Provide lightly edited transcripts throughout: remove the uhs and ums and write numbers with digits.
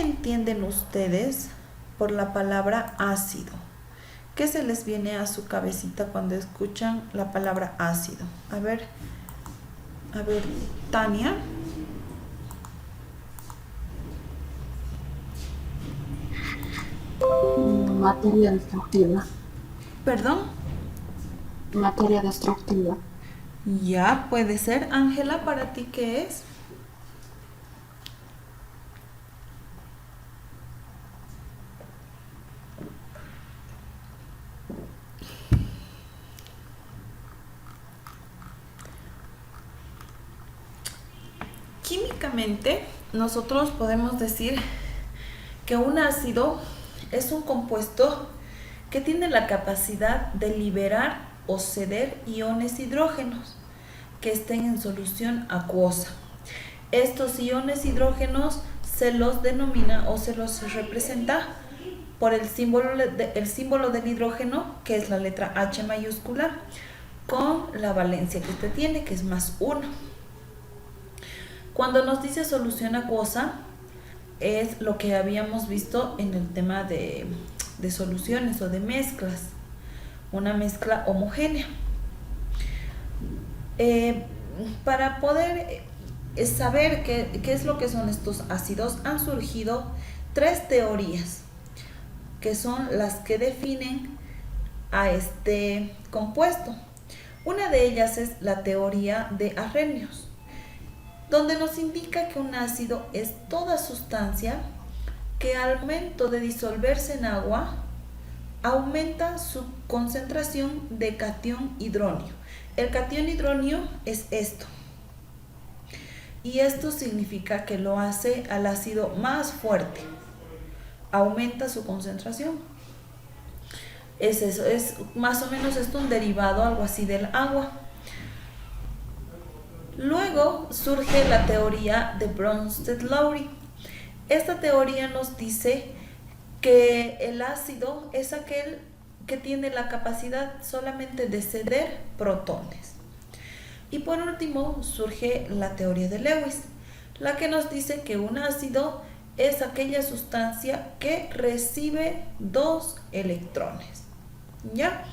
entienden ustedes por la palabra ácido? ¿Qué se les viene a su cabecita cuando escuchan la palabra ácido? A ver, Tania. Materia destructiva. ¿Perdón? Materia destructiva. Ya, puede ser. Ángela, ¿para ti qué es? Químicamente, nosotros podemos decir que un ácido es un compuesto que tiene la capacidad de liberar o ceder iones hidrógenos que estén en solución acuosa. Estos iones hidrógenos se los denomina o se los representa por el símbolo del hidrógeno, que es la letra H mayúscula, con la valencia que este tiene, que es +1. Cuando nos dice solución acuosa, es lo que habíamos visto en el tema de soluciones o de mezclas, una mezcla homogénea. Para poder saber qué es lo que son estos ácidos, han surgido 3 teorías que son las que definen a este compuesto. Una de ellas es la teoría de Arrhenius, donde nos indica que un ácido es toda sustancia que al momento de disolverse en agua aumenta su concentración de catión hidronio. El catión hidronio es esto, y esto significa que lo hace al ácido más fuerte, aumenta su concentración. Es eso, es más o menos esto, un derivado, algo así, del agua. Luego surge la teoría de Bronsted-Lowry. Esta teoría nos dice que el ácido es aquel que tiene la capacidad solamente de ceder protones. Y por último surge la teoría de Lewis, la que nos dice que un ácido es aquella sustancia que recibe 2 electrones. ¿Ya?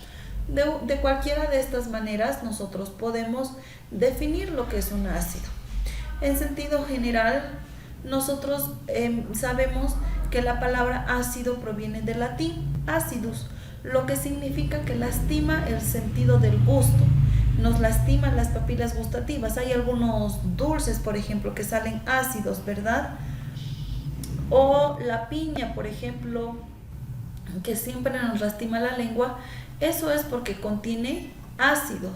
De cualquiera de estas maneras nosotros podemos definir lo que es un ácido. En sentido general, nosotros sabemos que la palabra ácido proviene del latín acidus, lo que significa que lastima el sentido del gusto, nos lastiman las papilas gustativas. Hay algunos dulces, por ejemplo, que salen ácidos, ¿verdad? O la piña, por ejemplo, que siempre nos lastima la lengua. Eso es porque contiene ácidos,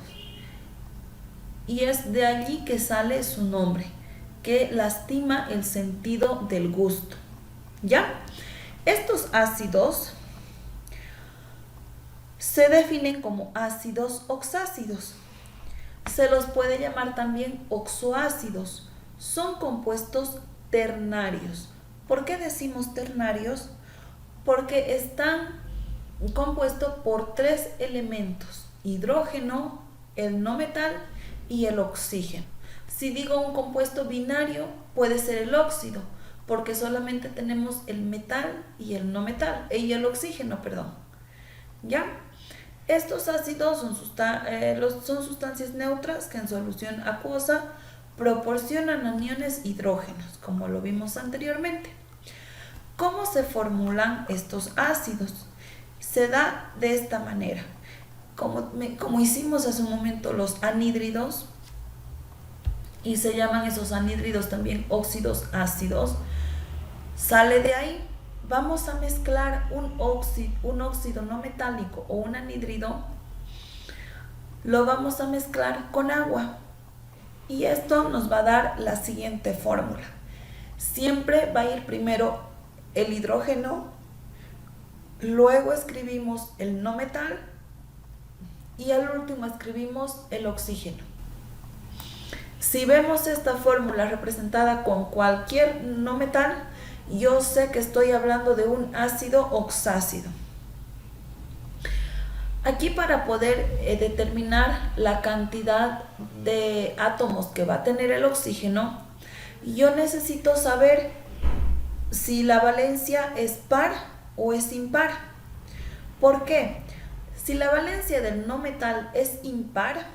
y es de allí que sale su nombre, que lastima el sentido del gusto. ¿Ya? Estos ácidos se definen como ácidos oxácidos. Se los puede llamar también oxoácidos. Son compuestos ternarios. ¿Por qué decimos ternarios? Porque están compuestos por 3 elementos: hidrógeno, el no metal y el oxígeno. Si digo un compuesto binario, puede ser el óxido, porque solamente tenemos el metal y el no metal, y el oxígeno, perdón. ¿Ya? Estos ácidos son sustancias neutras que en solución acuosa proporcionan aniones hidrógenos, como lo vimos anteriormente. ¿Cómo se formulan estos ácidos? Se da de esta manera. Como hicimos hace un momento los anhídridos, y se llaman esos anhídridos también óxidos ácidos, sale de ahí. Vamos a mezclar un óxido no metálico o un anhídrido, lo vamos a mezclar con agua, y esto nos va a dar la siguiente fórmula. Siempre va a ir primero el hidrógeno, luego escribimos el no metal y al último escribimos el oxígeno. Si vemos esta fórmula representada con cualquier no metal, yo sé que estoy hablando de un ácido oxácido. Aquí, para poder determinar la cantidad de átomos que va a tener el oxígeno, yo necesito saber si la valencia es par o es impar. ¿Por qué? Si la valencia del no metal es impar,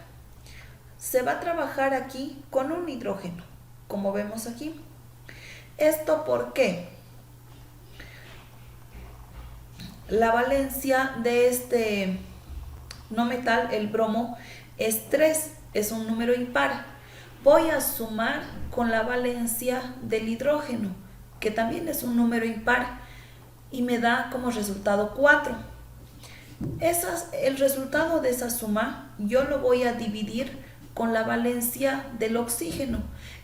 se va a trabajar aquí con un hidrógeno, como vemos aquí. ¿Esto por qué? La valencia de este no metal, el bromo, es 3, es un número impar. Voy a sumar con la valencia del hidrógeno, que también es un número impar, y me da como resultado 4. El resultado de esa suma yo lo voy a dividir con la valencia del oxígeno,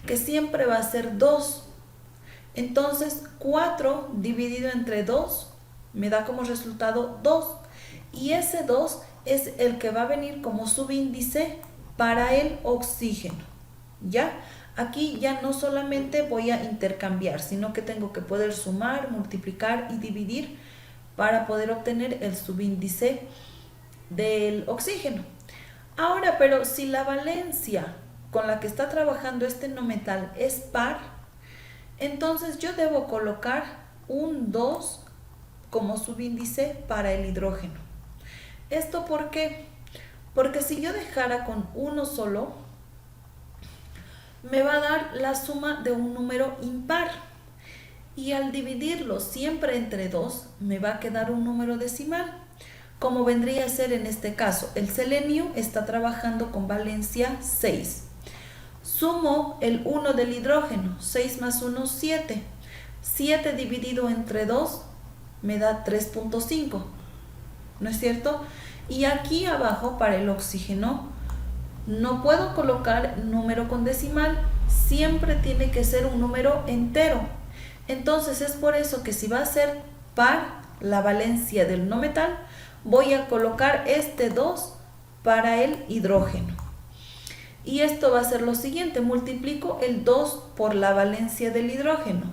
que siempre va a ser 2. Entonces 4 dividido entre 2 me da como resultado 2. Y ese 2 es el que va a venir como subíndice para el oxígeno. ¿Ya? Aquí ya no solamente voy a intercambiar, sino que tengo que poder sumar, multiplicar y dividir para poder obtener el subíndice del oxígeno. Ahora, pero si la valencia con la que está trabajando este no metal es par, entonces yo debo colocar un 2 como subíndice para el hidrógeno. ¿Esto por qué? Porque si yo dejara con uno solo, me va a dar la suma de un número impar. Y al dividirlo siempre entre 2, me va a quedar un número decimal, como vendría a ser en este caso. El selenio está trabajando con valencia 6. Sumo el 1 del hidrógeno, 6 más 1, 7. 7 dividido entre 2 me da 3.5, ¿no es cierto? Y aquí abajo para el oxígeno no puedo colocar número con decimal, siempre tiene que ser un número entero. Entonces es por eso que si va a ser par la valencia del no metal, voy a colocar este 2 para el hidrógeno. Y esto va a ser lo siguiente, multiplico el 2 por la valencia del hidrógeno.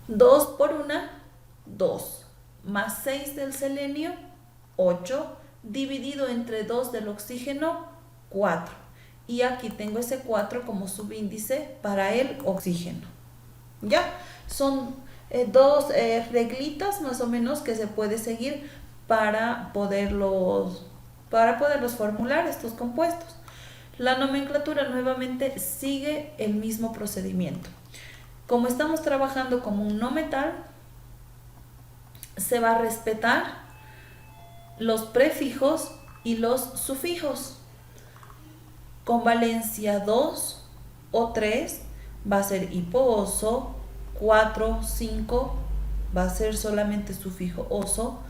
2 por 1, 2, más 6 del selenio, 8, dividido entre 2 del oxígeno, 4. Y aquí tengo ese 4 como subíndice para el oxígeno. ¿Ya? Son dos reglitas más o menos que se puede seguir para poderlos formular estos compuestos. La nomenclatura nuevamente sigue el mismo procedimiento. Como estamos trabajando como un no metal, se va a respetar los prefijos y los sufijos. Con valencia 2 o 3 va a ser hipo-oso, 4, 5 va a ser solamente sufijo oso,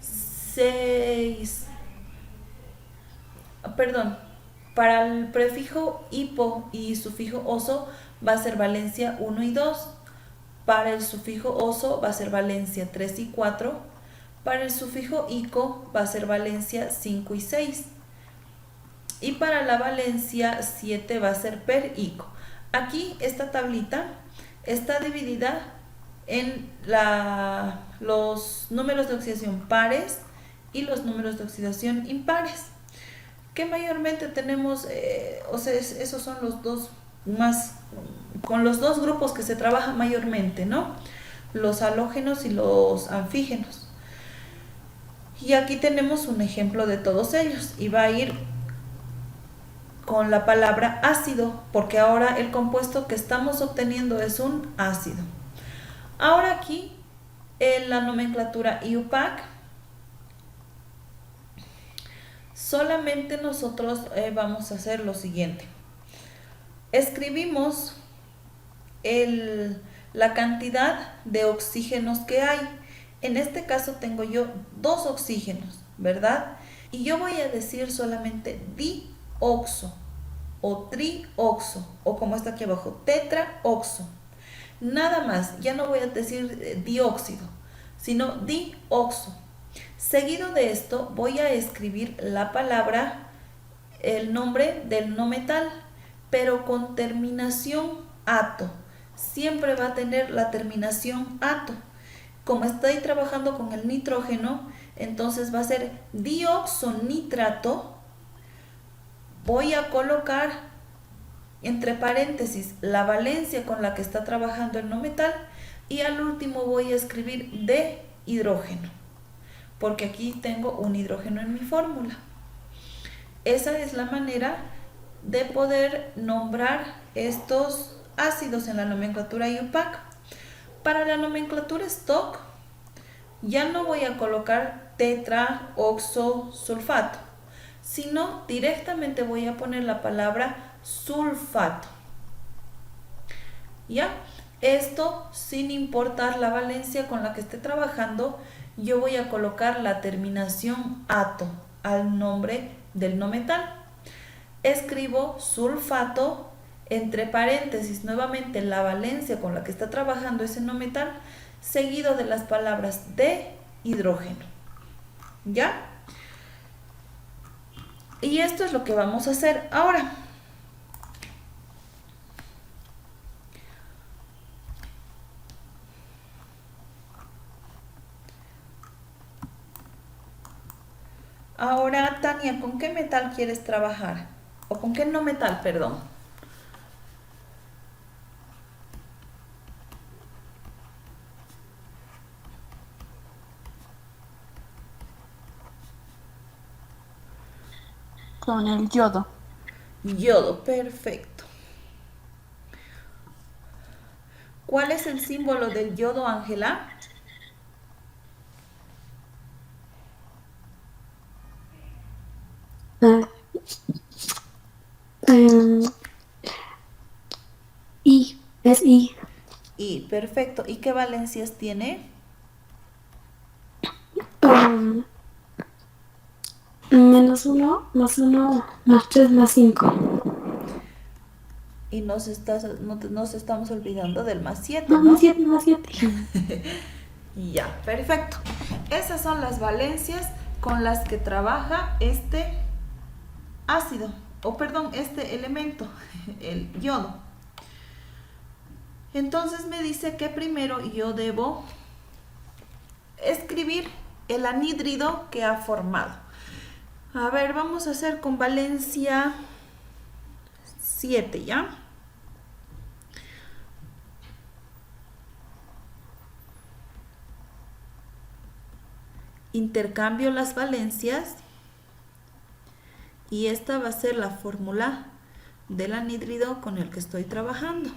6, para el prefijo hipo y sufijo oso va a ser valencia 1 y 2, para el sufijo oso va a ser valencia 3 y 4, para el sufijo ico va a ser valencia 5 y 6, y para la valencia 7 va a ser per ico. Aquí esta tablita está dividida en los números de oxidación pares y los números de oxidación impares, que mayormente tenemos, esos son los dos más, con los dos grupos que se trabaja mayormente, ¿no? Los halógenos y los anfígenos. Y aquí tenemos un ejemplo de todos ellos, y va a ir con la palabra ácido, porque ahora el compuesto que estamos obteniendo es un ácido. Ahora aquí, en la nomenclatura IUPAC, solamente nosotros vamos a hacer lo siguiente. Escribimos la cantidad de oxígenos que hay. En este caso tengo yo 2 oxígenos, ¿verdad? Y yo voy a decir solamente dioxo o trioxo, o como está aquí abajo, tetraoxo. Nada más, ya no voy a decir dióxido, sino dioxo. Seguido de esto voy a escribir la palabra, el nombre del no metal, pero con terminación ato. Siempre va a tener la terminación ato. Como estoy trabajando con el nitrógeno, entonces va a ser dioxonitrato. Voy a colocar entre paréntesis la valencia con la que está trabajando el no metal y al último voy a escribir de hidrógeno, porque aquí tengo un hidrógeno en mi fórmula. Esa es la manera de poder nombrar estos ácidos en la nomenclatura IUPAC. Para la nomenclatura stock ya no voy a colocar tetraoxosulfato, sino directamente voy a poner la palabra sulfato. ¿Ya? Esto sin importar la valencia con la que esté trabajando, yo voy a colocar la terminación ato al nombre del no metal. Escribo sulfato, entre paréntesis nuevamente la valencia con la que está trabajando ese no metal, seguido de las palabras de hidrógeno. ¿Ya? Y esto es lo que vamos a hacer ahora. Ahora, Tania, ¿con qué metal quieres trabajar? ¿O con qué no metal, perdón? Con el yodo. Yodo, perfecto. ¿Cuál es el símbolo del yodo, Ángela? Ah, em, I, es I. Y perfecto. ¿Y qué valencias tiene? Um, -1, +1, +3, +5. Y nos estamos olvidando del más 7, No, ¿no? +7, +7. Ya, perfecto. Esas son las valencias con las que trabaja este ácido, o perdón, este elemento, el yodo. Entonces me dice que primero yo debo escribir el anhídrido que ha formado. A ver, vamos a hacer con valencia 7, ¿ya? Intercambio las valencias y esta va a ser la fórmula del anhídrido con el que estoy trabajando.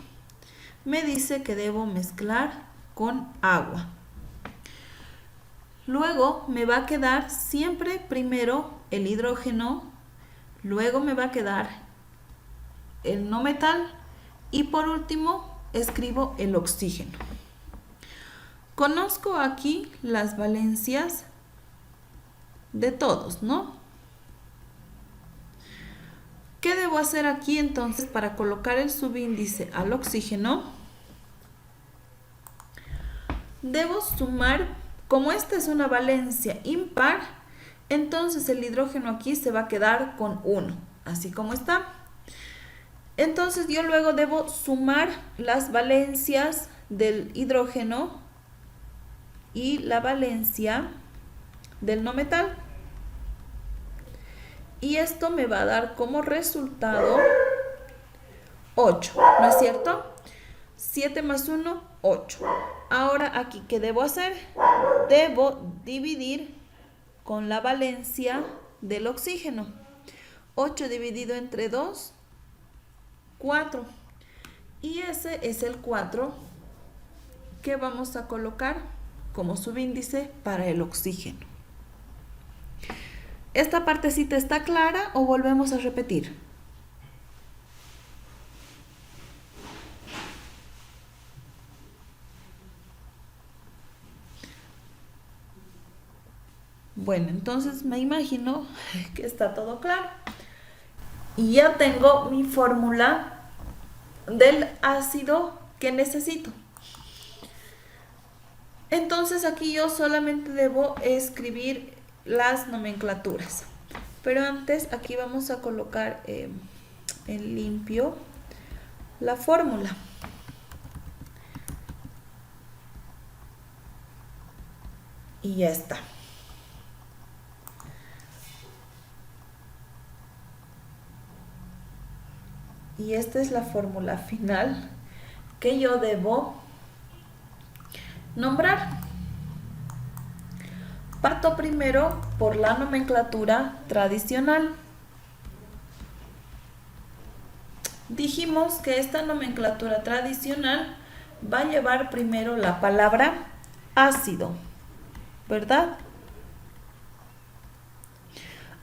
Me dice que debo mezclar con agua. Luego me va a quedar siempre primero el hidrógeno, luego me va a quedar el no metal y por último escribo el oxígeno. Conozco aquí las valencias de todos, ¿no? ¿Qué debo hacer aquí entonces para colocar el subíndice al oxígeno? Debo sumar, como esta es una valencia impar, entonces el hidrógeno aquí se va a quedar con 1, así como está. Entonces yo luego debo sumar las valencias del hidrógeno y la valencia del no metal. Y esto me va a dar como resultado 8, ¿no es cierto? 7 más 1, 8. Ahora aquí, ¿qué debo hacer? Debo dividir con la valencia del oxígeno. 8 dividido entre 2, 4. Y ese es el 4 que vamos a colocar como subíndice para el oxígeno. ¿Esta partecita está clara o volvemos a repetir? Bueno, entonces me imagino que está todo claro. Y ya tengo mi fórmula del ácido que necesito. Entonces aquí yo solamente debo escribir las nomenclaturas. Pero antes aquí vamos a colocar en limpio la fórmula. Y ya está. Y esta es la fórmula final que yo debo nombrar. Parto primero por la nomenclatura tradicional. Dijimos que esta nomenclatura tradicional va a llevar primero la palabra ácido, ¿verdad?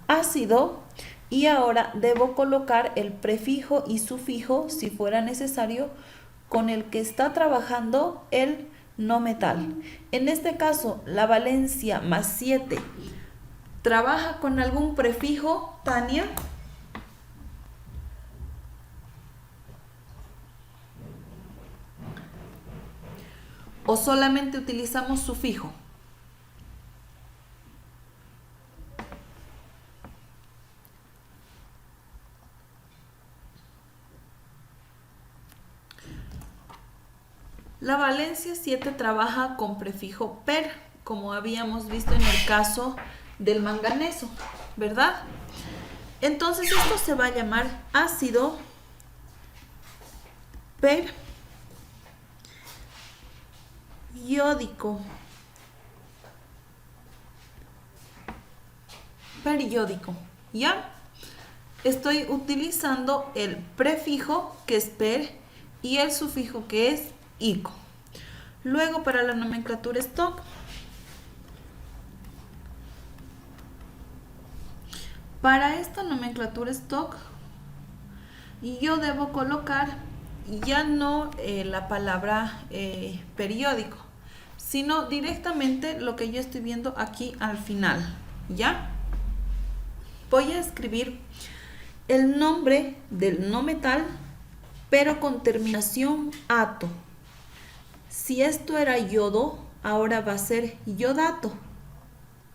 Ácido, y ahora debo colocar el prefijo y sufijo, si fuera necesario, con el que está trabajando el no metal. En este caso, la valencia más 7, ¿trabaja con algún prefijo, Tania? ¿O solamente utilizamos sufijo? La valencia 7 trabaja con prefijo per, como habíamos visto en el caso del manganeso, ¿verdad? Entonces esto se va a llamar ácido periódico. ¿Ya? Estoy utilizando el prefijo, que es per, y el sufijo, que es ico. Luego, para la nomenclatura stock, para esta nomenclatura stock, yo debo colocar ya no la palabra periódico, sino directamente lo que yo estoy viendo aquí al final, ¿ya? Voy a escribir el nombre del no metal, pero con terminación ato. Si esto era yodo, ahora va a ser yodato.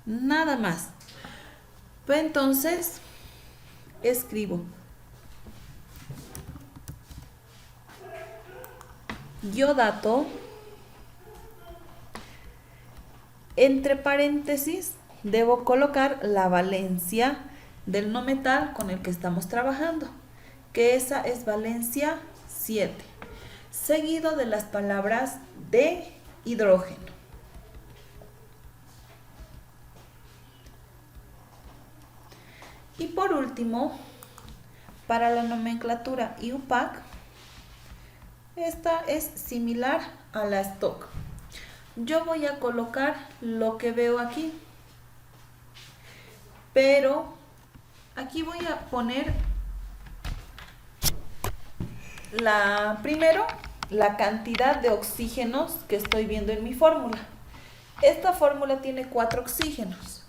Nada más. Entonces, escribo yodato, entre paréntesis debo colocar la valencia del no metal con el que estamos trabajando, que esa es valencia 7, seguido de las palabras de hidrógeno. Y por último, para la nomenclatura IUPAC, esta es similar a la stock. Yo voy a colocar lo que veo aquí, pero aquí voy a poner primero la cantidad de oxígenos que estoy viendo en mi fórmula. Esta fórmula tiene 4 oxígenos.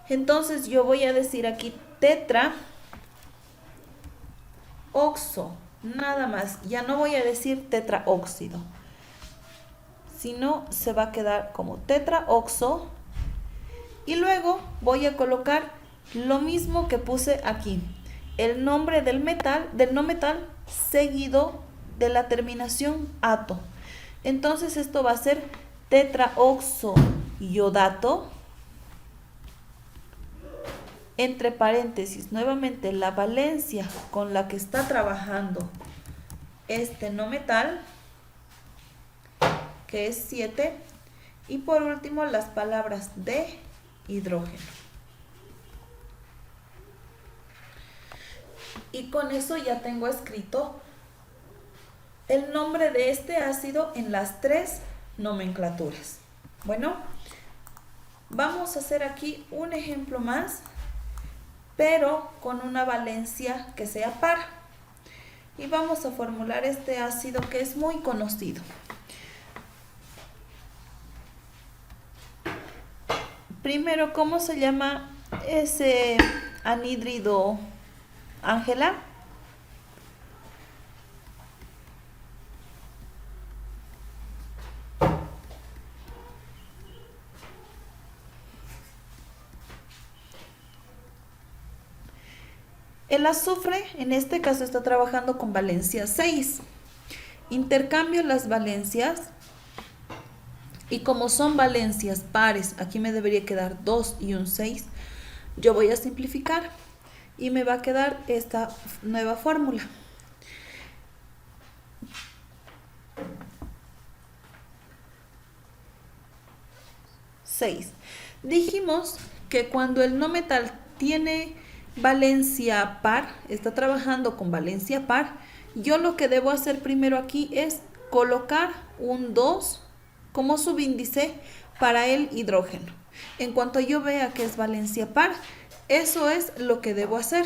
Entonces yo voy a decir aquí tetra oxo, nada más. Ya no voy a decir tetraóxido, sino se va a quedar como tetraoxo. Y luego voy a colocar lo mismo que puse aquí, el nombre del no metal, seguido de la terminación ato. Entonces esto va a ser tetraoxo iodato, entre paréntesis nuevamente la valencia con la que está trabajando este no metal, que es 7, y por último las palabras de hidrógeno. Y con eso ya tengo escrito el nombre de este ácido en las 3 nomenclaturas. Bueno, vamos a hacer aquí un ejemplo más, pero con una valencia que sea par. Y vamos a formular este ácido que es muy conocido. Primero, ¿cómo se llama ese anhídrido, Ángela? El azufre en este caso está trabajando con valencia 6. Intercambio las valencias y como son valencias pares, aquí me debería quedar 2 y un 6. Yo voy a simplificar y me va a quedar esta nueva fórmula. 6. Dijimos que cuando el no metal tiene valencia par, está trabajando con valencia par, yo lo que debo hacer primero aquí es colocar un 2 como subíndice para el hidrógeno. En cuanto yo vea que es valencia par, eso es lo que debo hacer.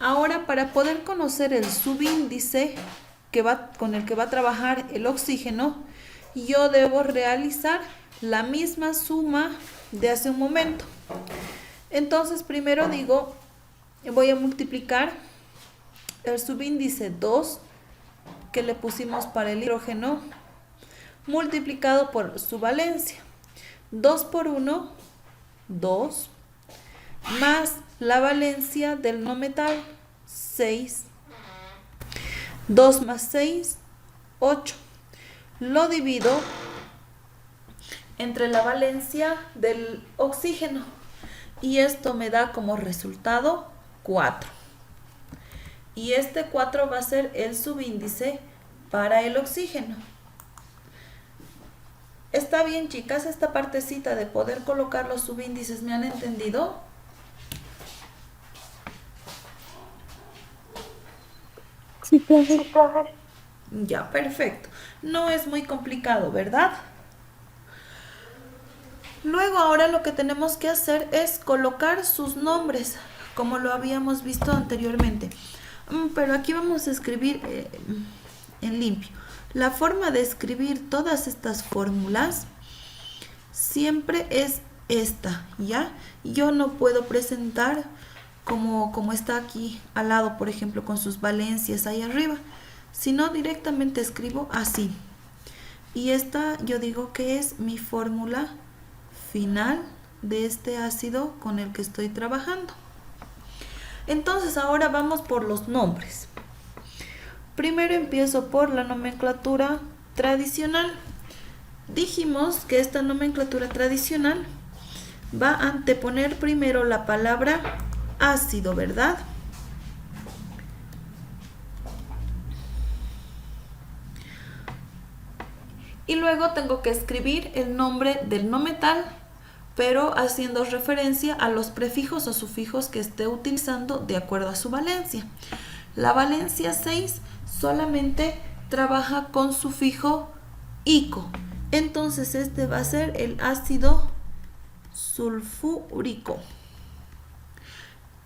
Ahora, para poder conocer el subíndice con el que va a trabajar el oxígeno, yo debo realizar la misma suma de hace un momento. Entonces, primero digo, voy a multiplicar el subíndice 2 que le pusimos para el hidrógeno multiplicado por su valencia. 2 por 1, 2, más la valencia del no metal, 6. 2 más 6, 8. Lo divido entre la valencia del oxígeno y esto me da como resultado 4. Y este 4 va a ser el subíndice para el oxígeno. ¿Está bien, chicas, esta partecita de poder colocar los subíndices? ¿Me han entendido? Sí, profe. Ya, perfecto. No es muy complicado, ¿verdad? Luego ahora lo que tenemos que hacer es colocar sus nombres, como lo habíamos visto anteriormente. Pero aquí vamos a escribir en limpio. La forma de escribir todas estas fórmulas siempre es esta, ¿ya? Yo no puedo presentar como está aquí al lado, por ejemplo, con sus valencias ahí arriba, sino directamente escribo así. Y esta yo digo que es mi fórmula final de este ácido con el que estoy trabajando. Entonces ahora vamos por los nombres. Primero empiezo por la nomenclatura tradicional. Dijimos que esta nomenclatura tradicional va a anteponer primero la palabra ácido, ¿verdad? Y luego tengo que escribir el nombre del no metal, pero haciendo referencia a los prefijos o sufijos que esté utilizando de acuerdo a su valencia. La valencia 6 solamente trabaja con sufijo ico. Entonces este va a ser el ácido sulfúrico.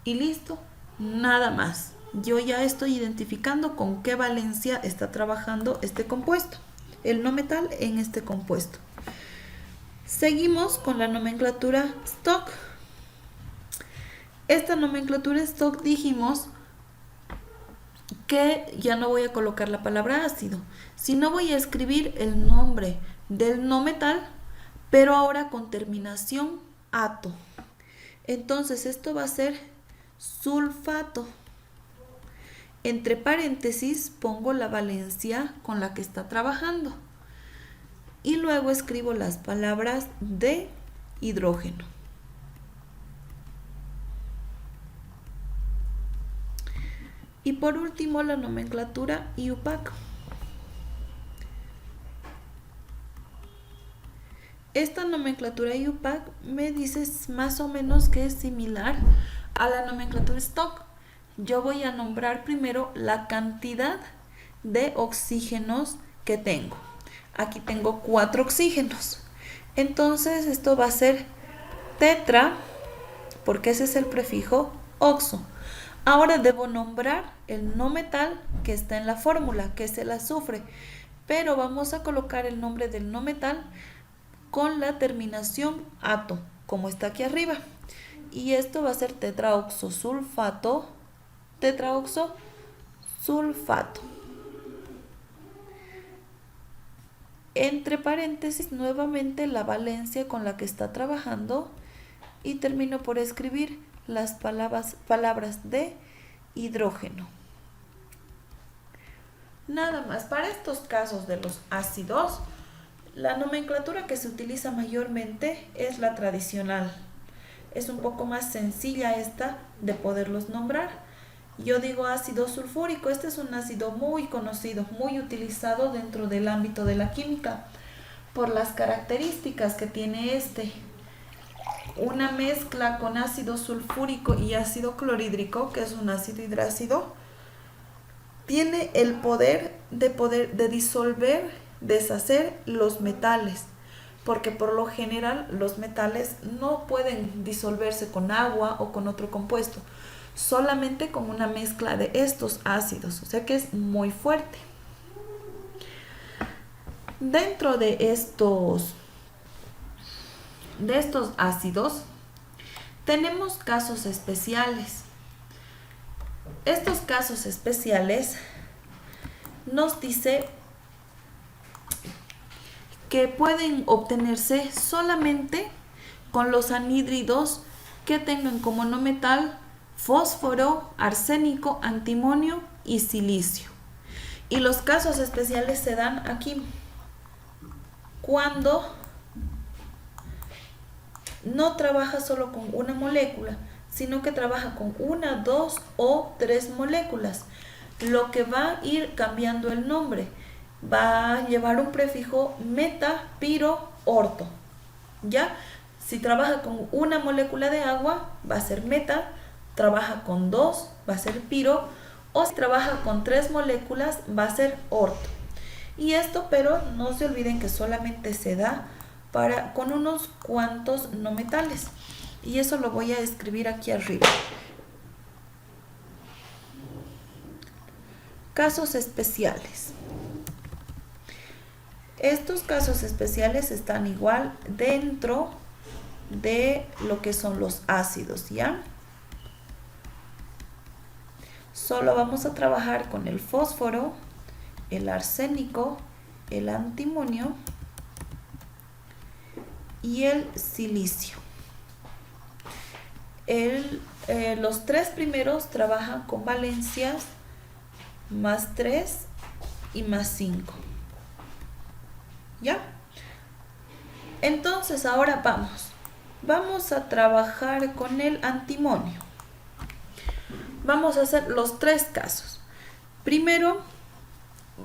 Y listo, nada más. Yo ya estoy identificando con qué valencia está trabajando este compuesto, el no metal en este compuesto. Seguimos con la nomenclatura stock. Esta nomenclatura stock dijimos que ya no voy a colocar la palabra ácido, sino voy a escribir el nombre del no metal, pero ahora con terminación ato. Entonces esto va a ser sulfato. Entre paréntesis pongo la valencia con la que está trabajando y luego escribo las palabras de hidrógeno. Y por último la nomenclatura IUPAC. Esta nomenclatura IUPAC me dice más o menos que es similar a la nomenclatura stock. Yo voy a nombrar primero la cantidad de oxígenos que tengo. Aquí tengo 4 oxígenos. Entonces esto va a ser tetra, porque ese es el prefijo oxo. Ahora debo nombrar el no metal que está en la fórmula, que es el azufre. Pero vamos a colocar el nombre del no metal con la terminación ato, como está aquí arriba. Y esto va a ser tetraoxosulfato, tetraoxosulfato. Entre paréntesis nuevamente la valencia con la que está trabajando y termino por escribir las palabras de hidrógeno. Nada más. Para estos casos de los ácidos, la nomenclatura que se utiliza mayormente es la tradicional. Es un poco más sencilla esta de poderlos nombrar. Yo digo ácido sulfúrico. Este es un ácido muy conocido, muy utilizado dentro del ámbito de la química. por las características que tiene una mezcla con ácido sulfúrico y ácido clorhídrico, que es un ácido hidrácido, tiene el poder de disolver, deshacer los metales, porque por lo general los metales no pueden disolverse con agua o con otro compuesto, solamente con una mezcla de estos ácidos, o sea que es muy fuerte. Dentro de estos ácidos tenemos casos especiales. Estos casos especiales nos dice que pueden obtenerse solamente con los anhídridos que tengan como no metal fósforo, arsénico, antimonio y silicio. Y los casos especiales se dan aquí cuando no trabaja solo con una molécula, sino que trabaja con una, dos o tres moléculas, lo que va a ir cambiando el nombre. Va a llevar un prefijo meta, piro, orto. ¿Ya? Si trabaja con una molécula de agua, va a ser meta, trabaja con dos, va a ser piro, o si trabaja con tres moléculas, va a ser orto. Y esto, pero no se olviden que solamente se da con unos cuantos no metales. Y eso lo voy a escribir aquí arriba. Casos especiales. Estos casos especiales están igual dentro de lo que son los ácidos, ¿ya? Solo vamos a trabajar con el fósforo, el arsénico, el antimonio y el silicio. Los tres primeros trabajan con valencias más 3 y más 5. ¿Ya? Entonces ahora vamos a trabajar con el antimonio. Vamos a hacer los tres casos. Primero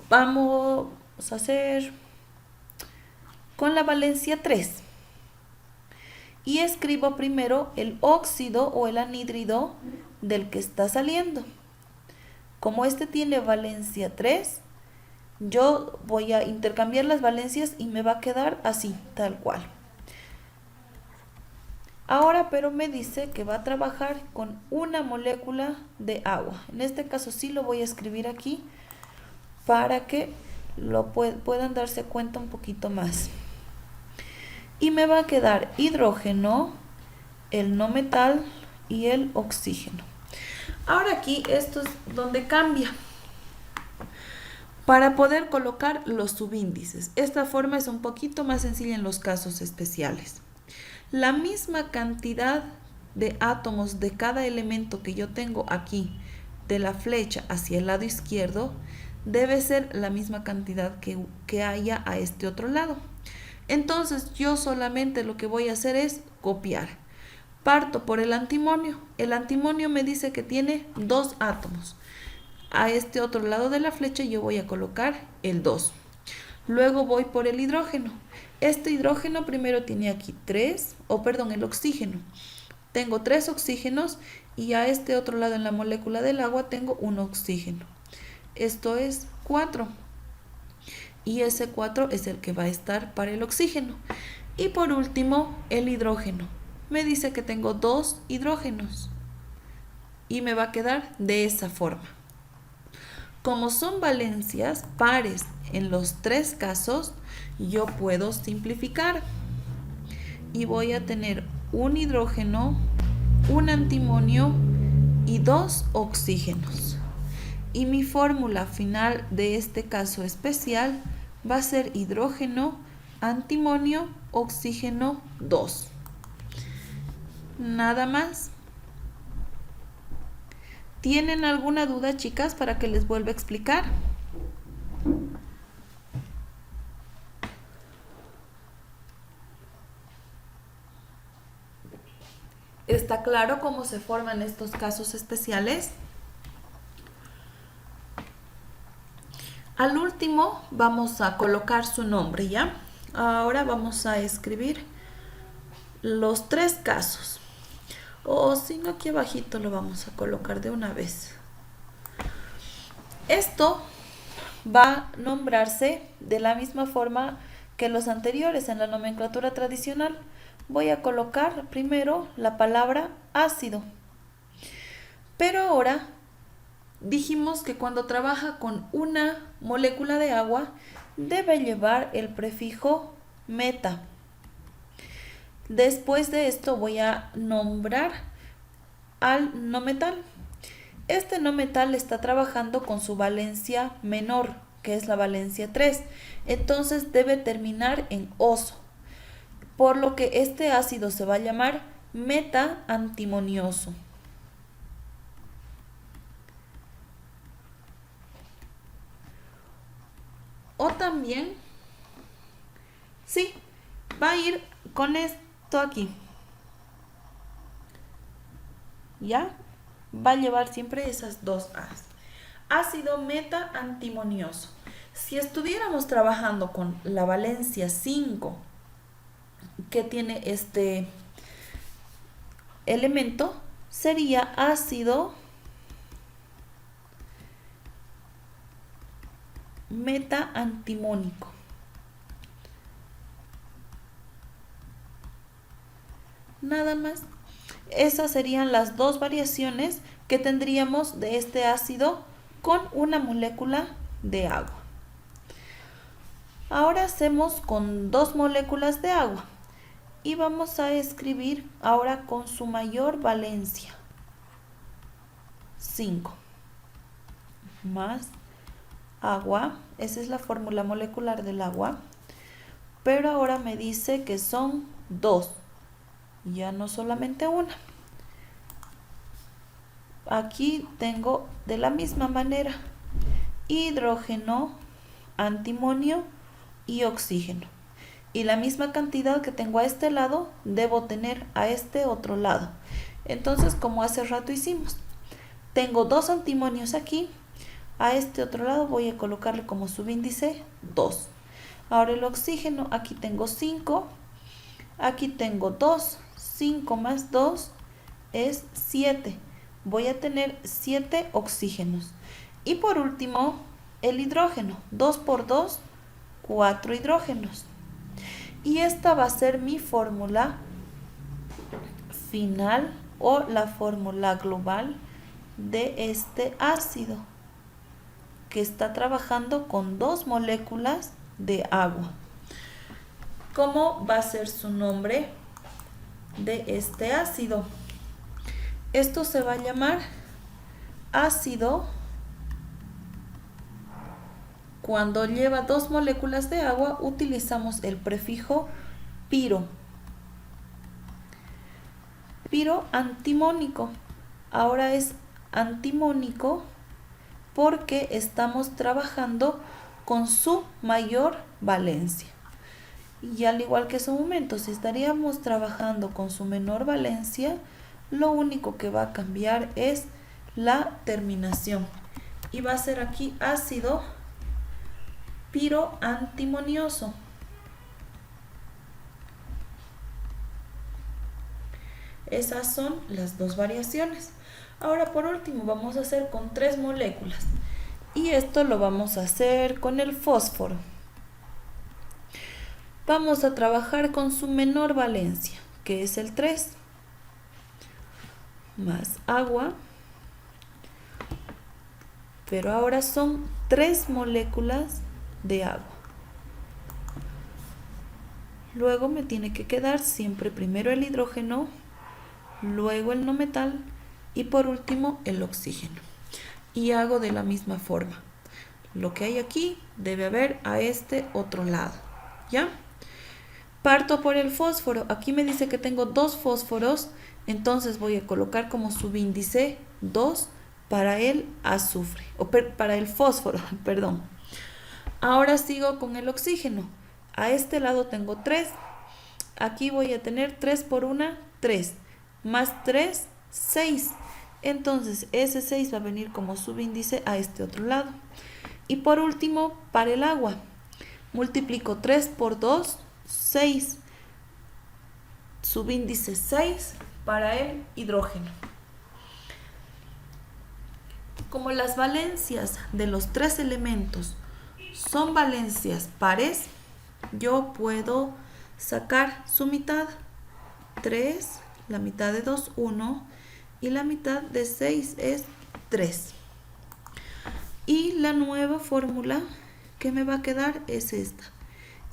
vamos a hacer con la valencia 3. Y escribo primero el óxido o el anhídrido del que está saliendo. Como este tiene valencia 3, yo voy a intercambiar las valencias y me va a quedar así, tal cual. Ahora, pero me dice que va a trabajar con una molécula de agua. En este caso sí lo voy a escribir aquí para que lo puedan darse cuenta un poquito más. Y me va a quedar hidrógeno, el no metal y el oxígeno. Ahora aquí esto es donde cambia. Para poder colocar los subíndices. Esta forma es un poquito más sencilla en los casos especiales. La misma cantidad de átomos de cada elemento que yo tengo aquí, de la flecha hacia el lado izquierdo, debe ser la misma cantidad que haya a este otro lado. Entonces yo solamente lo que voy a hacer es copiar. Parto por el antimonio. El antimonio me dice que tiene 2 átomos. A este otro lado de la flecha yo voy a colocar el 2. Luego voy por el hidrógeno. Este hidrógeno primero tiene aquí el oxígeno. Tengo 3 oxígenos y a este otro lado en la molécula del agua tengo un oxígeno. Esto es 4. Y ese 4 es el que va a estar para el oxígeno. Y por último, el hidrógeno. Me dice que tengo 2 hidrógenos. Y me va a quedar de esa forma. Como son valencias pares en los 3 casos, yo puedo simplificar. Y voy a tener un hidrógeno, un antimonio y 2 oxígenos. Y mi fórmula final de este caso especial va a ser hidrógeno, antimonio, oxígeno 2. Nada más. ¿Tienen alguna duda, chicas, para que les vuelva a explicar? ¿Está claro cómo se forman estos casos especiales? Al último vamos a colocar su nombre, ¿ya? Ahora vamos a escribir los 3 casos. O si no, aquí abajito lo vamos a colocar de una vez. Esto va a nombrarse de la misma forma que los anteriores en la nomenclatura tradicional. Voy a colocar primero la palabra ácido. Pero ahora dijimos que cuando trabaja con una molécula de agua debe llevar el prefijo meta. Después de esto voy a nombrar al no metal. Este no metal está trabajando con su valencia menor, que es la valencia 3. Entonces debe terminar en oso, por lo que este ácido se va a llamar meta antimonioso. O también, sí, va a ir con esto aquí. ¿Ya? Va a llevar siempre esas dos A's. Ácido meta antimonioso. Si estuviéramos trabajando con la valencia 5, que tiene este elemento, sería ácido meta antimónico. Nada más. Esas serían las dos variaciones que tendríamos de este ácido con una molécula de agua. Ahora hacemos con 2 moléculas de agua y vamos a escribir ahora con su mayor valencia. 5 más agua, esa es la fórmula molecular del agua, pero ahora me dice que son 2, ya no solamente una. Aquí tengo de la misma manera hidrógeno, antimonio y oxígeno. Y la misma cantidad que tengo a este lado, debo tener a este otro lado. Entonces, como hace rato hicimos, tengo 2 antimonios aquí. A este otro lado voy a colocarle como subíndice 2. Ahora el oxígeno, aquí tengo 5. Aquí tengo 2. 5 más 2 es 7. Voy a tener 7 oxígenos. Y por último, el hidrógeno. 2 por 2, 4 hidrógenos. Y esta va a ser mi fórmula final o la fórmula global de este ácido, que está trabajando con 2 moléculas de agua. ¿Cómo va a ser su nombre de este ácido? Esto se va a llamar ácido cuando lleva 2 moléculas de agua, utilizamos el prefijo piro. Piro antimónico. Ahora es antimónico porque estamos trabajando con su mayor valencia. Y al igual que su momento, si estaríamos trabajando con su menor valencia, lo único que va a cambiar es la terminación. Y va a ser aquí ácido piro antimonioso. Esas son las 2 variaciones. Ahora por último vamos a hacer con 3 moléculas. Y esto lo vamos a hacer con el fósforo. Vamos a trabajar con su menor valencia, que es el 3. Más agua. Pero ahora son 3 moléculas de agua. Luego me tiene que quedar siempre primero el hidrógeno, luego el no metal y por último el oxígeno. Y hago de la misma forma. Lo que hay aquí debe haber a este otro lado. ¿Ya? Parto por el fósforo. Aquí me dice que tengo 2 fósforos, entonces voy a colocar como subíndice 2 para el azufre, o para el fósforo, perdón. Ahora sigo con el oxígeno. A este lado tengo 3. Aquí voy a tener 3 por 1, 3. Más 3, 6. Entonces ese 6 va a venir como subíndice a este otro lado. Y por último, para el agua, multiplico 3 por 2, 6. Subíndice 6 para el hidrógeno. Como las valencias de los tres elementos son valencias pares, yo puedo sacar su mitad. 3, la mitad de 2, 1, y la mitad de 6 es 3. Y la nueva fórmula que me va a quedar es esta.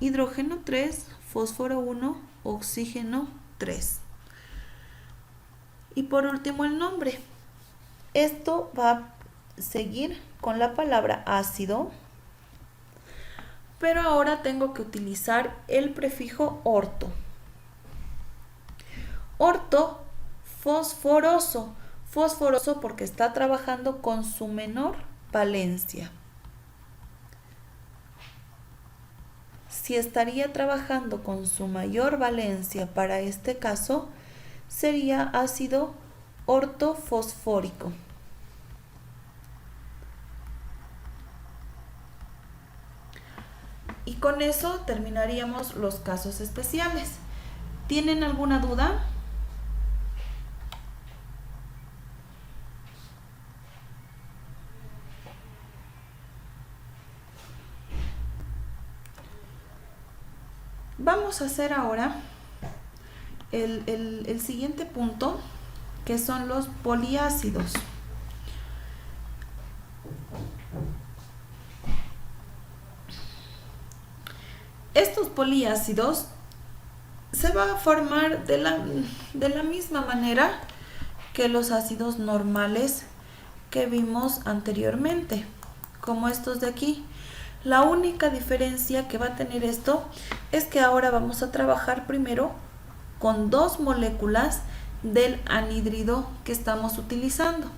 Hidrógeno 3, fósforo 1, oxígeno 3. Y por último el nombre. Esto va a seguir con la palabra ácido, pero ahora tengo que utilizar el prefijo orto. Orto, fosforoso. Fosforoso porque está trabajando con su menor valencia. Si estaría trabajando con su mayor valencia para este caso, sería ácido ortofosfórico. Y con eso terminaríamos los casos especiales. ¿Tienen alguna duda? Vamos a hacer ahora el siguiente punto, que son los poliácidos. Estos poliácidos se van a formar de la misma manera que los ácidos normales que vimos anteriormente, como estos de aquí. La única diferencia que va a tener esto es que ahora vamos a trabajar primero con 2 moléculas del anhídrido que estamos utilizando.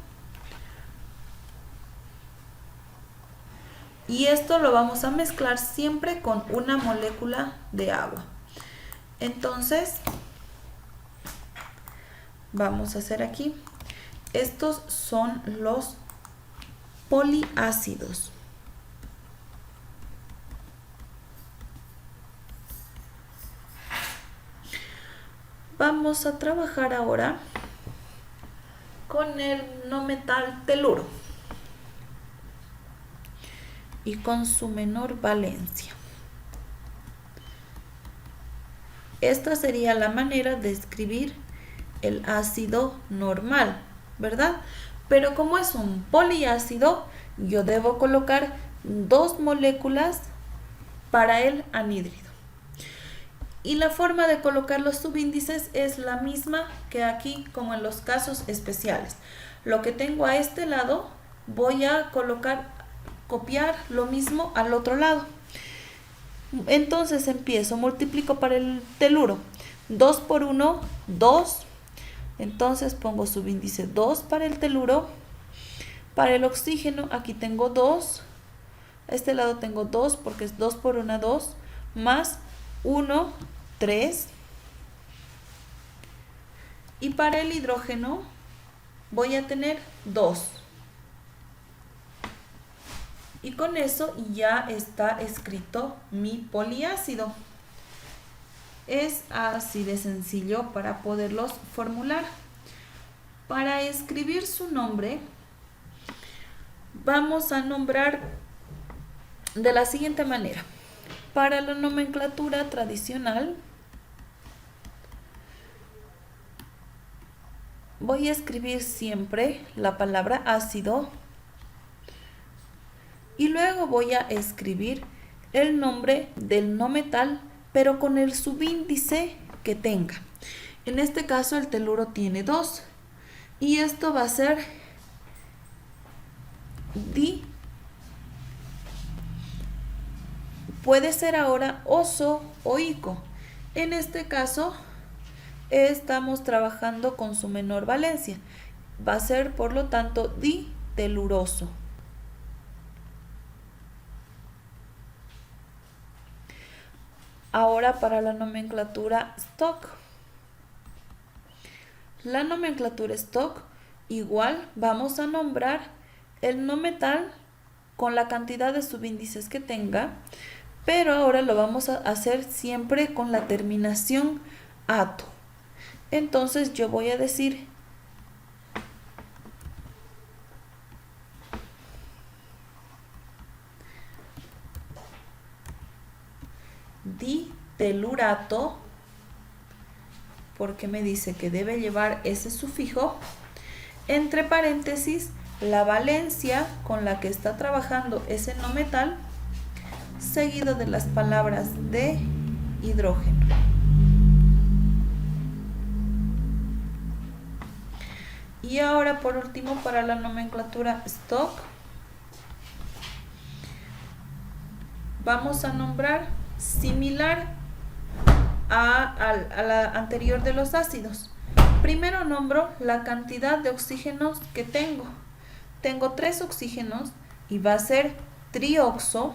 Y esto lo vamos a mezclar siempre con una molécula de agua. Entonces, vamos a hacer aquí. Estos son los poliácidos. Vamos a trabajar ahora con el no metal teluro y con su menor valencia. Esta sería la manera de escribir el ácido normal, ¿verdad? Pero como es un poliácido, yo debo colocar 2 moléculas para el anhídrido. Y la forma de colocar los subíndices es la misma que aquí, como en los casos especiales. Lo que tengo a este lado, voy a copiar lo mismo al otro lado. Entonces empiezo, multiplico para el teluro. 2 por 1, 2. Entonces pongo subíndice 2 para el teluro. Para el oxígeno, aquí tengo 2. A este lado tengo 2 porque es 2 por 1, 2. Más 1, 3. Y para el hidrógeno voy a tener 2. Y con eso ya está escrito mi poliácido. Es así de sencillo para poderlos formular. Para escribir su nombre, vamos a nombrar de la siguiente manera. Para la nomenclatura tradicional, voy a escribir siempre la palabra ácido y luego voy a escribir el nombre del no metal, pero con el subíndice que tenga. En este caso el teluro tiene 2 y esto va a ser di. Puede ser ahora oso o ico. En este caso estamos trabajando con su menor valencia. Va a ser, por lo tanto, diteluroso. Ahora para la nomenclatura stock. La nomenclatura stock, igual vamos a nombrar el no metal con la cantidad de subíndices que tenga, pero ahora lo vamos a hacer siempre con la terminación ato. Entonces yo voy a decir ditelurato, porque me dice que debe llevar ese sufijo, entre paréntesis, la valencia con la que está trabajando ese no metal, seguido de las palabras de hidrógeno. Y ahora por último, para la nomenclatura stock, vamos a nombrar similar a la anterior de los ácidos. Primero nombro la cantidad de oxígenos que tengo. Tengo 3 oxígenos y va a ser trioxo,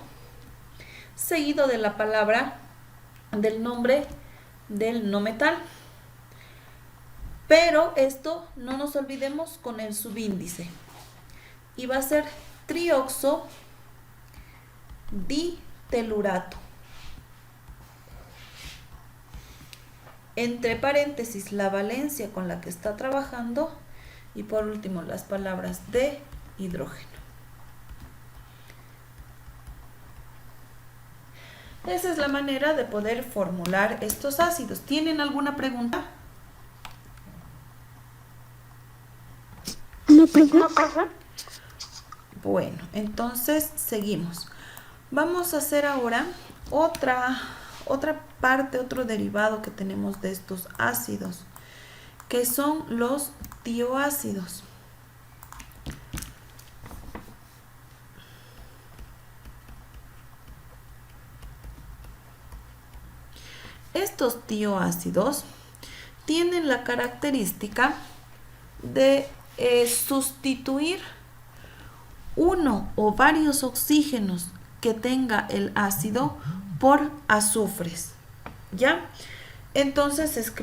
seguido de la palabra del nombre del no metal. Pero esto no nos olvidemos con el subíndice. Y va a ser trioxo ditelurato. Entre paréntesis la valencia con la que está trabajando y por último las palabras de hidrógeno. Esa es la manera de poder formular estos ácidos. ¿Tienen alguna pregunta? No, profe. Bueno, entonces seguimos. Vamos a hacer ahora otra parte, otro derivado que tenemos de estos ácidos, que son los tioácidos. Estos tioácidos tienen la característica de sustituir uno o varios oxígenos que tenga el ácido por azufres, ¿ya? Entonces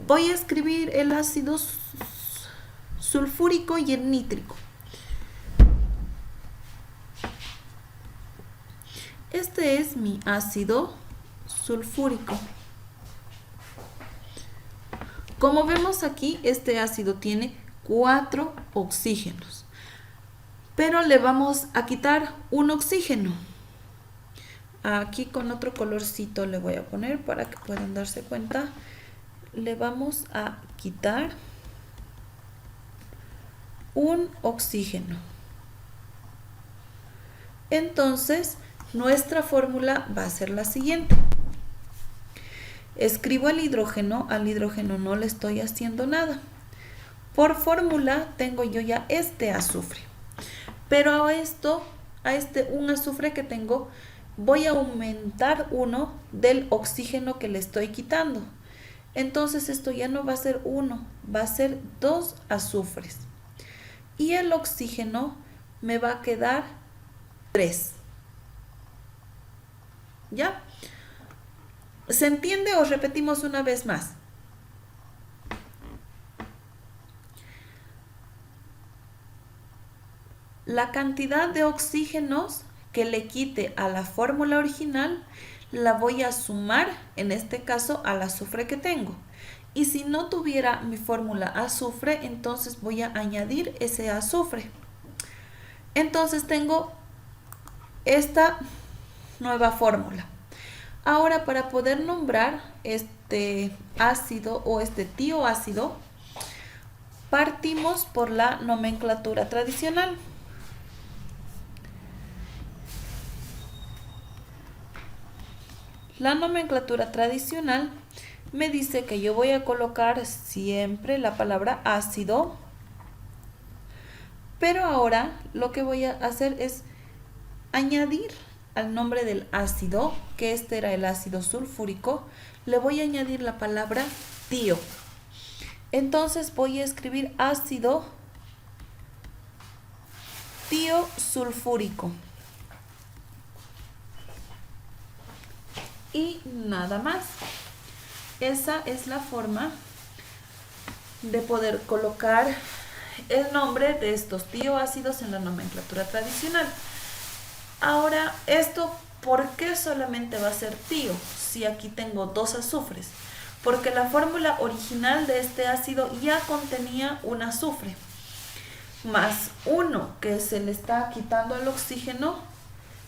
voy a escribir el ácido sulfúrico y el nítrico. Este es mi ácido sulfúrico. Como vemos aquí, este ácido tiene 4 oxígenos, pero le vamos a quitar un oxígeno. Aquí con otro colorcito le voy a poner para que puedan darse cuenta. Le vamos a quitar un oxígeno. Entonces, nuestra fórmula va a ser la siguiente. Escribo el hidrógeno, al hidrógeno no le estoy haciendo nada. Por fórmula tengo yo ya este azufre. Pero a un azufre que tengo, voy a aumentar uno del oxígeno que le estoy quitando. Entonces esto ya no va a ser 1, va a ser 2 azufres. Y el oxígeno me va a quedar 3. ¿Ya? ¿Se entiende o repetimos una vez más? La cantidad de oxígenos que le quite a la fórmula original la voy a sumar, en este caso, al azufre que tengo. Y si no tuviera mi fórmula azufre, entonces voy a añadir ese azufre. Entonces tengo esta nueva fórmula. Ahora, para poder nombrar este ácido o este tioácido, partimos por la nomenclatura tradicional. La nomenclatura tradicional me dice que yo voy a colocar siempre la palabra ácido, pero ahora lo que voy a hacer es añadir al nombre del ácido, que este era el ácido sulfúrico, le voy a añadir la palabra tio. Entonces voy a escribir ácido tiosulfúrico. Y nada más. Esa es la forma de poder colocar el nombre de estos tioácidos en la nomenclatura tradicional. Ahora, esto ¿por qué solamente va a ser tío si aquí tengo dos azufres? Porque la fórmula original de este ácido ya contenía un azufre, más 1 que se le está quitando al oxígeno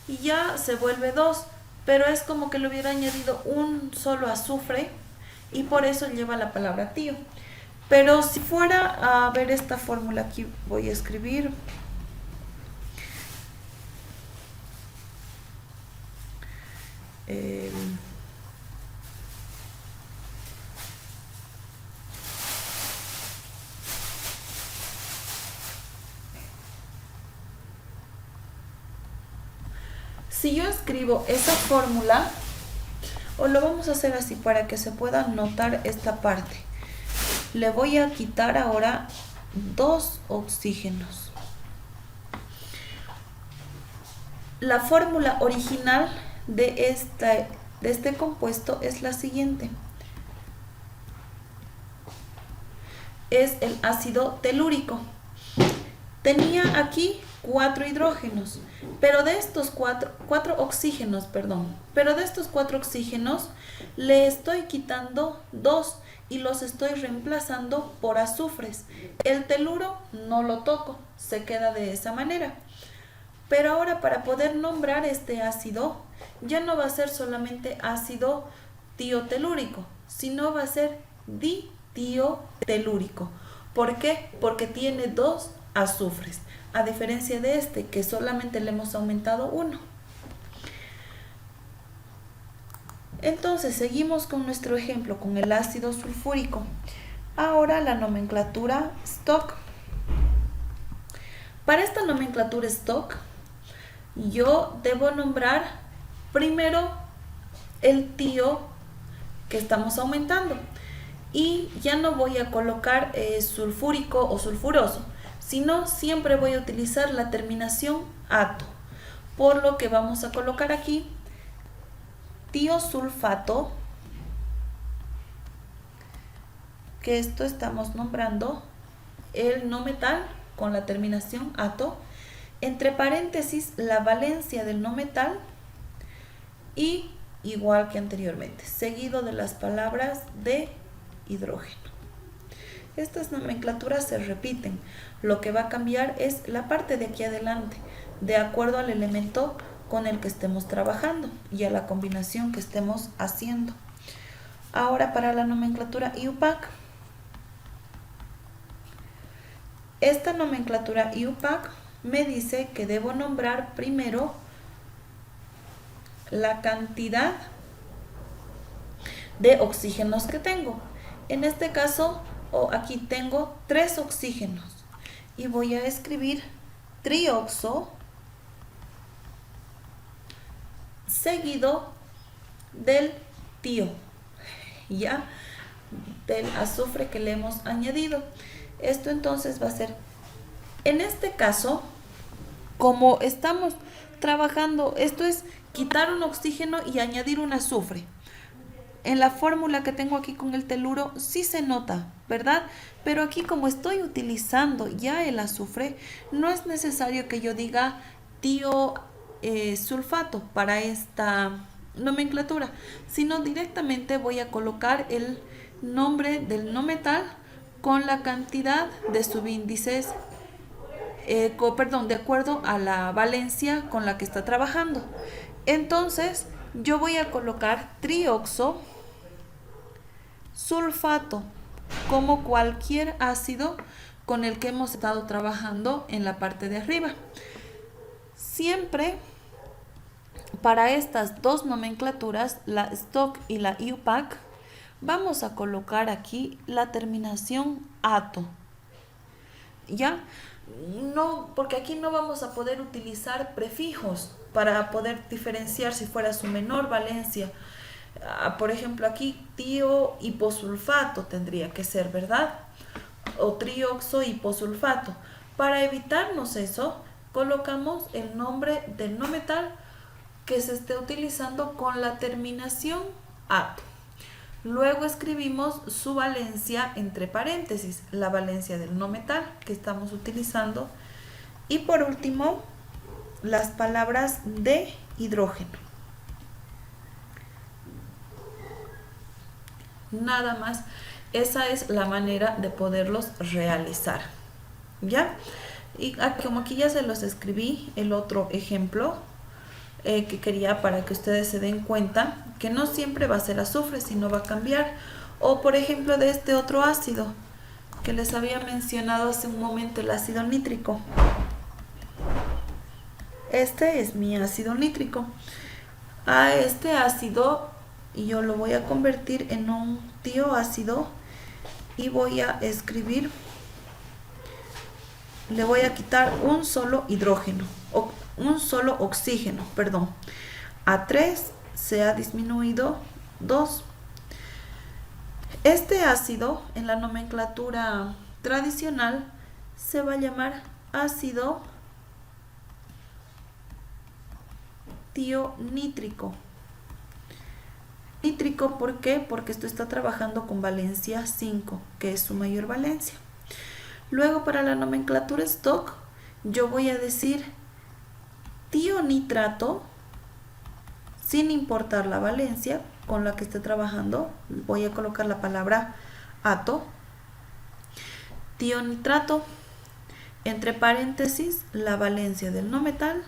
y ya se vuelve 2, pero es como que le hubiera añadido un solo azufre y por eso lleva la palabra tío. Pero si fuera a ver esta fórmula, aquí voy a escribir si yo escribo esa fórmula, o lo vamos a hacer así para que se pueda notar esta parte. Le voy a quitar ahora 2 oxígenos. La fórmula original de este compuesto es la siguiente. Es el ácido telúrico. Tenía aquí 4 hidrógenos, pero de estos 4 oxígenos, perdón, pero de estos 4 oxígenos le estoy quitando 2 y los estoy reemplazando por azufres. El teluro no lo toco, se queda de esa manera. Pero ahora para poder nombrar este ácido, ya no va a ser solamente ácido tiotelúrico, sino va a ser ditiotelúrico. ¿Por qué? Porque tiene 2 azufres, a diferencia de este que solamente le hemos aumentado 1. Entonces seguimos con nuestro ejemplo con el ácido sulfúrico. Ahora la nomenclatura Stock. Para esta nomenclatura Stock, yo debo nombrar primero el tío que estamos aumentando y ya no voy a colocar sulfúrico o sulfuroso, sino siempre voy a utilizar la terminación ato, por lo que vamos a colocar aquí tiosulfato, que esto estamos nombrando el no metal con la terminación ato, entre paréntesis la valencia del no metal y igual que anteriormente, seguido de las palabras de hidrógeno. Estas nomenclaturas se repiten, lo que va a cambiar es la parte de aquí adelante, de acuerdo al elemento con el que estemos trabajando y a la combinación que estemos haciendo. Ahora para la nomenclatura IUPAC. Esta nomenclatura IUPAC me dice que debo nombrar primero la cantidad de oxígenos que tengo. En este caso, aquí tengo 3 oxígenos y voy a escribir trioxo seguido del tío, ya, del azufre que le hemos añadido. Esto entonces va a ser, en este caso, como estamos trabajando, esto es quitar un oxígeno y añadir un azufre. En la fórmula que tengo aquí con el teluro sí se nota, ¿verdad? Pero aquí como estoy utilizando ya el azufre, no es necesario que yo diga sulfato para esta nomenclatura, sino directamente voy a colocar el nombre del no metal con la cantidad de subíndices, de acuerdo a la valencia con la que está trabajando. Entonces yo voy a colocar trioxo sulfato como cualquier ácido con el que hemos estado trabajando en la parte de arriba. Siempre para estas dos nomenclaturas, la Stock y la IUPAC, vamos a colocar aquí la terminación ato. ¿Ya? No, porque aquí no vamos a poder utilizar prefijos para poder diferenciar si fuera su menor valencia. Por ejemplo, aquí tiohiposulfato tendría que ser, ¿verdad? O trioxohiposulfato. Para evitarnos eso, colocamos el nombre del no metal que se esté utilizando con la terminación ato. Luego escribimos su valencia entre paréntesis, la valencia del no metal que estamos utilizando. Y por último, las palabras de hidrógeno. Nada más. Esa es la manera de poderlos realizar. ¿Ya? Y como aquí ya se los escribí, el otro ejemplo que quería para que ustedes se den cuenta que no siempre va a ser azufre, sino va a cambiar. O por ejemplo de este otro ácido que les había mencionado hace un momento, el ácido nítrico. Este es mi ácido nítrico. A este ácido yo lo voy a convertir en un tioácido y voy a escribir, le voy a quitar un solo hidrógeno, o un solo oxígeno, perdón. A 3 se ha disminuido 2. Este ácido en la nomenclatura tradicional se va a llamar ácido tionítrico. Nítrico, ¿por qué? Porque esto está trabajando con valencia 5, que es su mayor valencia. Luego para la nomenclatura stock, yo voy a decir tionitrato, sin importar la valencia con la que esté trabajando, voy a colocar la palabra ato. Tionitrato, entre paréntesis, la valencia del no metal,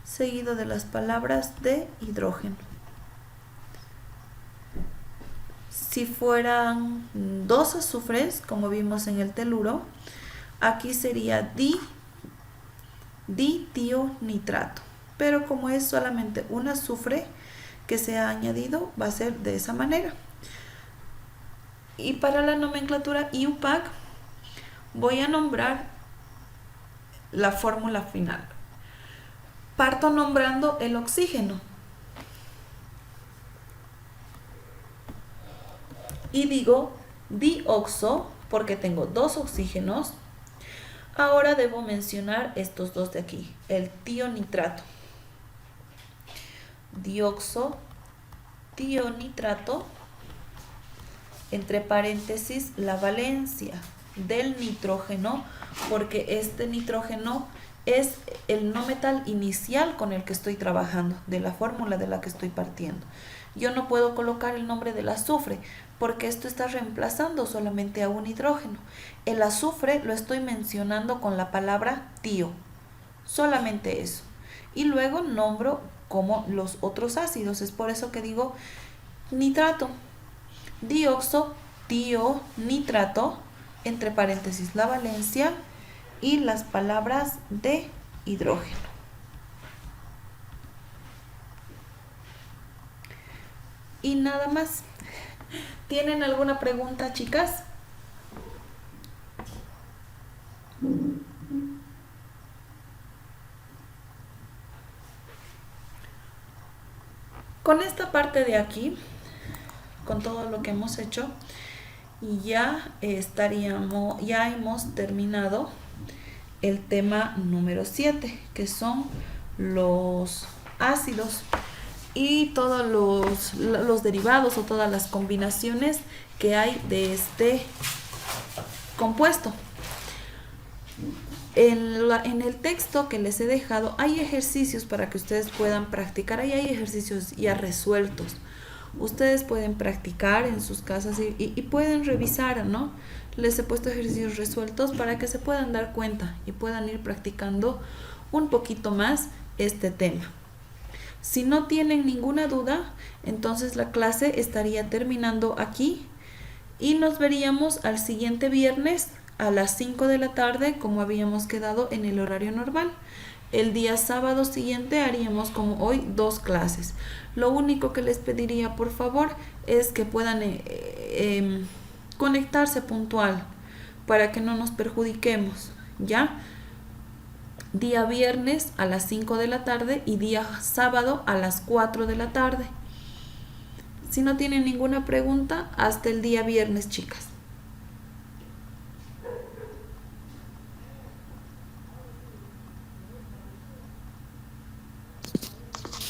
seguido de las palabras de hidrógeno. Si fueran 2 azufres, como vimos en el teluro, aquí sería ditionítrato. Pero como es solamente un azufre que se ha añadido, va a ser de esa manera. Y para la nomenclatura IUPAC voy a nombrar la fórmula final. Parto nombrando el oxígeno. Y digo dioxo porque tengo 2 oxígenos. Ahora debo mencionar estos dos de aquí, el tionitrato. Dioxo, tionitrato, entre paréntesis la valencia del nitrógeno, porque este nitrógeno es el no metal inicial con el que estoy trabajando, de la fórmula de la que estoy partiendo. Yo no puedo colocar el nombre del azufre porque esto está reemplazando solamente a un hidrógeno. El azufre lo estoy mencionando con la palabra tio, solamente eso. Y luego nombro como los otros ácidos, es por eso que digo nitrato, dioxo, tio, nitrato, entre paréntesis la valencia y las palabras de hidrógeno. Y nada más. ¿Tienen alguna pregunta, chicas? Con esta parte de aquí, con todo lo que hemos hecho, ya hemos terminado el tema número 7, que son los ácidos y todos los derivados o todas las combinaciones que hay de este compuesto. En el texto que les he dejado hay ejercicios para que ustedes puedan practicar. Ahí hay ejercicios ya resueltos. Ustedes pueden practicar en sus casas y pueden revisar, ¿no? Les he puesto ejercicios resueltos para que se puedan dar cuenta y puedan ir practicando un poquito más este tema. Si no tienen ninguna duda, entonces la clase estaría terminando aquí y nos veríamos al siguiente viernes a las 5 de la tarde, como habíamos quedado en el horario normal. El día sábado siguiente haríamos como hoy 2 clases. Lo único que les pediría, por favor, es que puedan conectarse puntual para que no nos perjudiquemos, ¿ya? Día viernes a las 5 de la tarde y día sábado a las 4 de la tarde. Si no tienen ninguna pregunta, hasta el día viernes, chicas.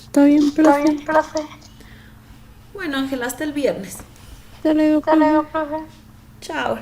Está bien, Está bien, profe. profe. Bueno, Ángela, hasta el viernes. Hasta luego, Hasta luego, profe. profe. Chao.